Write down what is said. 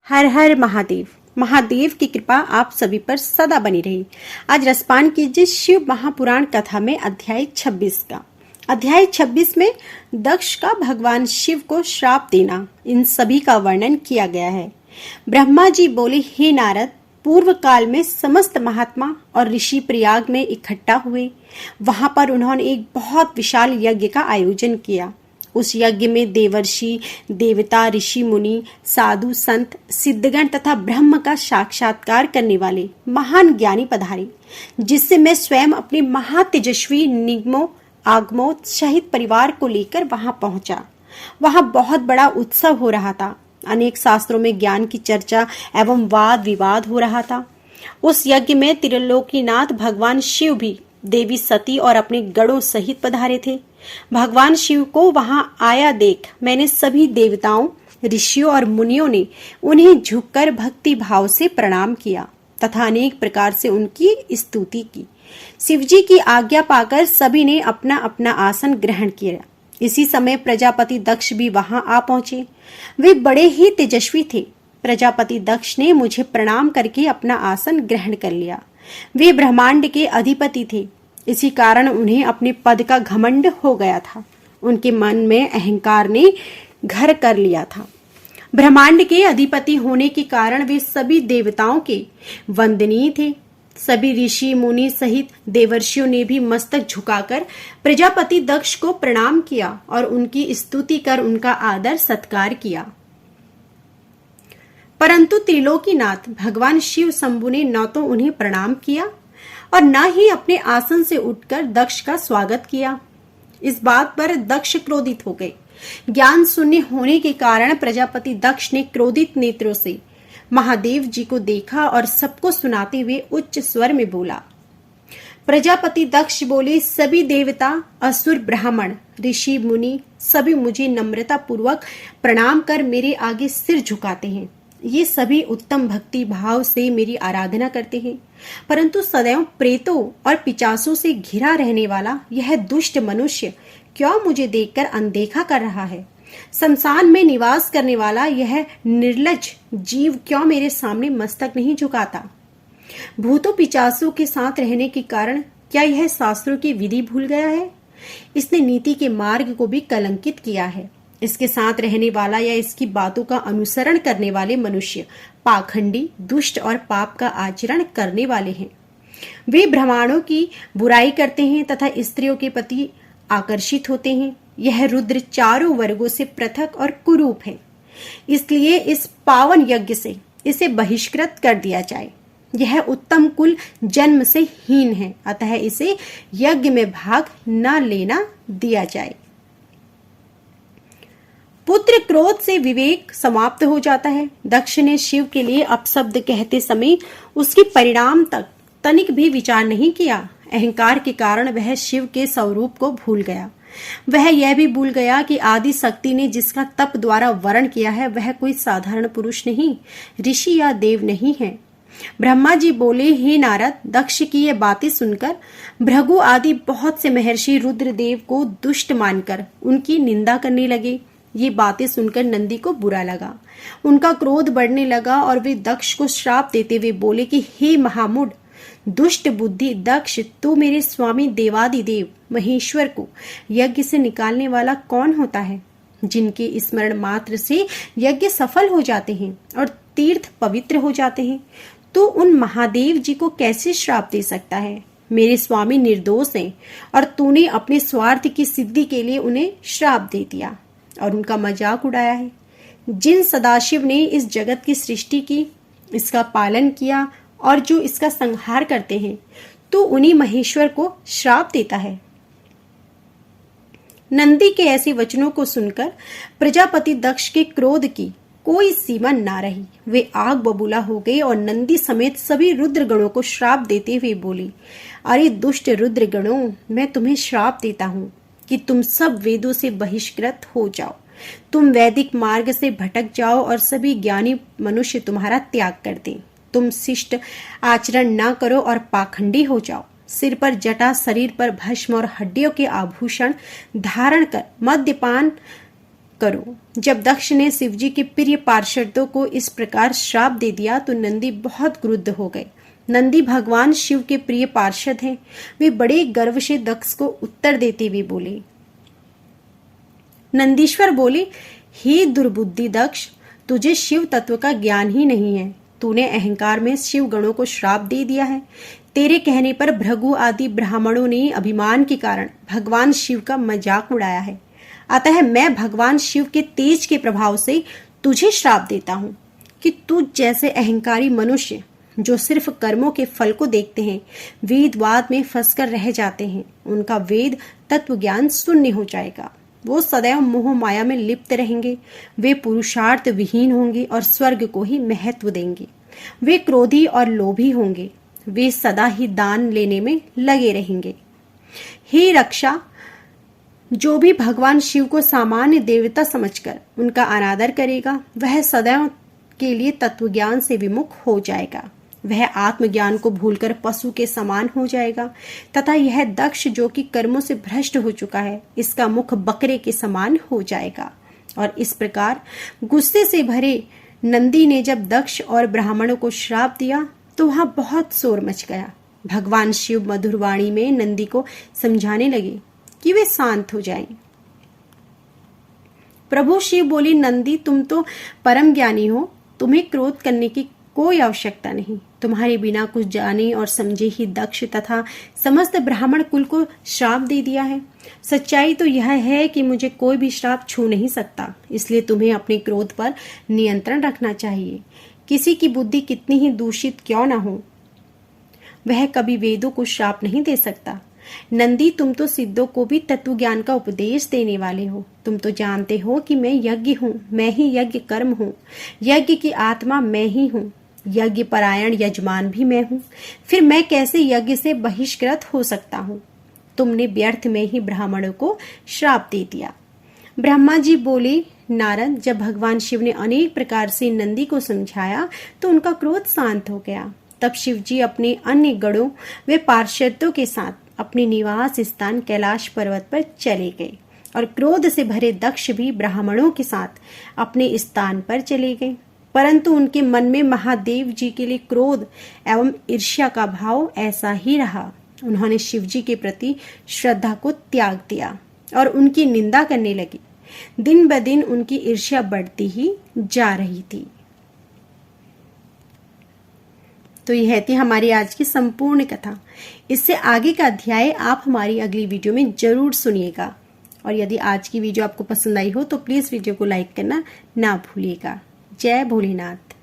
हर हर महादेव। महादेव की कृपा आप सभी पर सदा बनी रही। आज रसपान कीजिए शिव महापुराण कथा में अध्याय 26 का। अध्याय 26 में दक्ष का भगवान शिव को श्राप देना, इन सभी का वर्णन किया गया है। ब्रह्मा जी बोले, हे नारद, पूर्व काल में समस्त महात्मा और ऋषि प्रयाग में इकट्ठा हुए। वहां पर उन्होंने एक बहुत विशाल यज्ञ का आयोजन किया। उस यज्ञ में देवर्षि, देवता, ऋषि, मुनि, साधु, संत, सिद्धगण तथा ब्रह्म का साक्षात्कार करने वाले महान ज्ञानी पधारे, जिससे मैं स्वयं अपने महातेजस्वी निगमों आगमों सहित परिवार को लेकर वहां पहुंचा। वहां बहुत बड़ा उत्सव हो रहा था। अनेक शास्त्रों में ज्ञान की चर्चा एवं वाद विवाद हो रहा था। उस यज्ञ में त्रिलोकीनाथ भगवान शिव भी देवी सती और अपने गणों सहित पधारे थे। भगवान शिव को वहां आया देख मैंने सभी देवताओं, ऋषियों और मुनियों ने उन्हें झुककर भक्ति भाव से प्रणाम किया तथा अनेक प्रकार से उनकी स्तुति की। शिवजी की आज्ञा पाकर सभी ने अपना अपना आसन ग्रहण किया। इसी समय प्रजापति दक्ष भी वहां आ पहुंचे। वे बड़े ही तेजस्वी थे। प्रजापति दक्ष ने मुझे प्रणाम करके अपना आसन ग्रहण कर लिया। वे ब्रह्मांड के अधिपति थे, इसी कारण उन्हें अपने पद का घमंड हो गया था। उनके मन में अहंकार ने घर कर लिया था। ब्रह्मांड के अधिपति होने के कारण वे सभी देवताओं के वंदनीय थे। सभी ऋषि मुनि सहित देवर्षियों ने भी मस्तक झुकाकर प्रजापति दक्ष को प्रणाम किया और उनकी स्तुति कर उनका आदर सत्कार किया। परंतु त्रिलोकीनाथ भगवान शिव शंभु ने न तो उन्हें प्रणाम किया और न ही अपने आसन से उठकर दक्ष का स्वागत किया। इस बात पर दक्ष क्रोधित हो गए। ज्ञान शून्य होने के कारण प्रजापति दक्ष ने क्रोधित नेत्रों से महादेव जी को देखा और सबको सुनाते हुए उच्च स्वर में बोला। प्रजापति दक्ष बोले, सभी देवता, असुर, ब्राह्मण, ऋषि, मुनि सभी मुझे नम्रता पूर्वक प्रणाम कर मेरे आगे सिर झुकाते हैं। ये सभी उत्तम भक्ति भाव से मेरी आराधना करते हैं, परंतु सदैव प्रेतों और पिचासों से घिरा रहने वाला यह दुष्ट मनुष्य क्यों मुझे देखकर अनदेखा कर रहा है? शमशान में निवास करने वाला यह निर्लज्ज जीव क्यों मेरे सामने मस्तक नहीं झुकाता? भूतों पिचासों के साथ रहने के कारण क्या यह शास्त्रों की विधि भूल गया है? इसने नीति के मार्ग को भी कलंकित किया है। इसके साथ रहने वाला या इसकी बातों का अनुसरण करने वाले मनुष्य पाखंडी, दुष्ट और पाप का आचरण करने वाले हैं। वे ब्राह्मणों की बुराई करते हैं तथा स्त्रियों के प्रति आकर्षित होते हैं। यह रुद्र चारों वर्गों से पृथक और कुरूप है, इसलिए इस पावन यज्ञ से इसे बहिष्कृत कर दिया जाए। यह उत्तम कुल जन्म से हीन है, अतः इसे यज्ञ में भाग न लेना दिया जाए। पुत्र क्रोध से विवेक समाप्त हो जाता है। दक्ष ने शिव के लिए अपशब्द कहते समय उसके परिणाम तक तनिक भी विचार नहीं किया। अहंकार के कारण वह शिव के स्वरूप को भूल गया। वह यह भी भूल गया कि आदि शक्ति ने जिसका तप द्वारा वर्ण किया है वह कोई साधारण पुरुष नहीं, ऋषि या देव नहीं है। ब्रह्मा जी बोले, हे नारद, दक्ष की ये बातें सुनकर भृगु आदि बहुत से महर्षि रुद्रदेव को दुष्ट मानकर उनकी निंदा करने लगे। ये बातें सुनकर नंदी को बुरा लगा। उनका क्रोध बढ़ने लगा और वे दक्ष को श्राप देते हुए बोले कि हे महामूढ़, दुष्ट बुद्धि दक्ष, तू मेरे स्वामी देवादिदेव महेश्वर को यज्ञ से निकालने वाला कौन होता है? जिनके स्मरण मात्र से यज्ञ सफल हो जाते हैं और तीर्थ पवित्र हो जाते हैं, तू उन महादेव जी को कैसे श्राप दे सकता है? मेरे स्वामी निर्दोष हैं और तूने अपने स्वार्थ की सिद्धि के लिए उन्हें श्राप दे दिया और उनका मजाक उड़ाया है। जिन सदाशिव ने इस जगत की सृष्टि की, इसका पालन किया और जो इसका संहार करते हैं, तो उन्हीं महेश्वर को श्राप देता है। नंदी के ऐसे वचनों को सुनकर प्रजापति दक्ष के क्रोध की कोई सीमा ना रही। वे आग बबूला हो गए और नंदी समेत सभी रुद्रगणों को श्राप देते हुए बोली, अरे दुष्ट रुद्रगणों, मैं तुम्हें श्राप देता हूँ कि तुम सब वेदों से बहिष्कृत हो जाओ। तुम वैदिक मार्ग से भटक जाओ और सभी ज्ञानी मनुष्य तुम्हारा त्याग कर दें। तुम शिष्ट आचरण न करो और पाखंडी हो जाओ। सिर पर जटा, शरीर पर भस्म और हड्डियों के आभूषण धारण कर मद्यपान करो। जब दक्ष ने शिवजी के प्रिय पार्षदों को इस प्रकार श्राप दे दिया तो नंदी बहुत क्रुद्ध हो गए। नंदी भगवान शिव के प्रिय पार्षद हैं। वे बड़े गर्व से दक्ष को उत्तर देते हुए बोले। नंदीश्वर बोले, हे दुर्बुद्धि दक्ष, तुझे शिव तत्व का ज्ञान ही नहीं है। तूने अहंकार में शिव गणों को श्राप दे दिया है। तेरे कहने पर भृगु आदि ब्राह्मणों ने अभिमान के कारण भगवान शिव का मजाक उड़ाया है। अतः मैं भगवान शिव के तेज के प्रभाव से तुझे श्राप देता हूँ कि तू जैसे अहंकारी मनुष्य जो सिर्फ कर्मों के फल को देखते हैं, वेदवाद में फंसकर रह जाते हैं, उनका वेद तत्व ज्ञान शून्य हो जाएगा। वो सदैव मोह माया में लिप्त रहेंगे। वे पुरुषार्थ विहीन होंगे और स्वर्ग को ही महत्व देंगे। वे क्रोधी और लोभी होंगे। वे सदा ही दान लेने में लगे रहेंगे। हे रक्षा, जो भी भगवान शिव को सामान्य देवता समझकर उनका अनादर करेगा, वह सदैव के लिए तत्व ज्ञान से विमुख हो जाएगा। वह आत्मज्ञान को भूलकर पशु के समान हो जाएगा तथा यह दक्ष जो कि कर्मों से भ्रष्ट हो चुका है, इसका मुख बकरे के समान हो जाएगा। और इस प्रकार गुस्से से भरे नंदी ने जब दक्ष और ब्राह्मणों को श्राप दिया तो वहां बहुत शोर मच गया। भगवान शिव मधुर वाणी में नंदी को समझाने लगे कि वे शांत हो जाएं। प्रभु शिव बोली, नंदी, तुम तो परम ज्ञानी हो, तुम्हें क्रोध करने की कोई आवश्यकता नहीं। तुम्हारे बिना कुछ जाने और समझे ही दक्ष तथा समस्त ब्राह्मण कुल को श्राप दे दिया है। सच्चाई तो यह है कि मुझे कोई भी श्राप छू नहीं सकता, इसलिए तुम्हें अपने क्रोध पर नियंत्रण रखना चाहिए। किसी की बुद्धि कितनी ही दूषित क्यों न हो, वह कभी वेदों को श्राप नहीं दे सकता। नंदी, तुम तो सिद्धों को भी तत्व ज्ञान का उपदेश देने वाले हो। तुम तो जानते हो कि मैं यज्ञ हूँ, मैं ही यज्ञ कर्म हूँ, यज्ञ की आत्मा मैं ही हूँ, यज्ञ परायण यजमान भी मैं हूँ। फिर मैं कैसे यज्ञ से बहिष्कृत हो सकता हूँ? तुमने व्यर्थ में ही ब्राह्मणों को श्राप दे दिया। ब्रह्मा जी बोले, नारद, जब भगवान शिव ने अनेक प्रकार से नंदी को समझाया तो उनका क्रोध शांत हो गया। तब शिव जी अपने अन्य गणों वे पार्षदों के साथ अपने निवास स्थान कैलाश पर्वत पर चले गए और क्रोध से भरे दक्ष भी ब्राह्मणों के साथ अपने स्थान पर चले गए। परंतु उनके मन में महादेव जी के लिए क्रोध एवं ईर्ष्या का भाव ऐसा ही रहा। उन्होंने शिव जी के प्रति श्रद्धा को त्याग दिया और उनकी निंदा करने लगे। दिन ब दिन उनकी ईर्ष्या बढ़ती ही जा रही थी। तो यह थी हमारी आज की संपूर्ण कथा। इससे आगे का अध्याय आप हमारी अगली वीडियो में जरूर सुनिएगा। और यदि आज की वीडियो आपको पसंद आई हो तो प्लीज वीडियो को लाइक करना ना भूलिएगा। जय भोलेनाथ।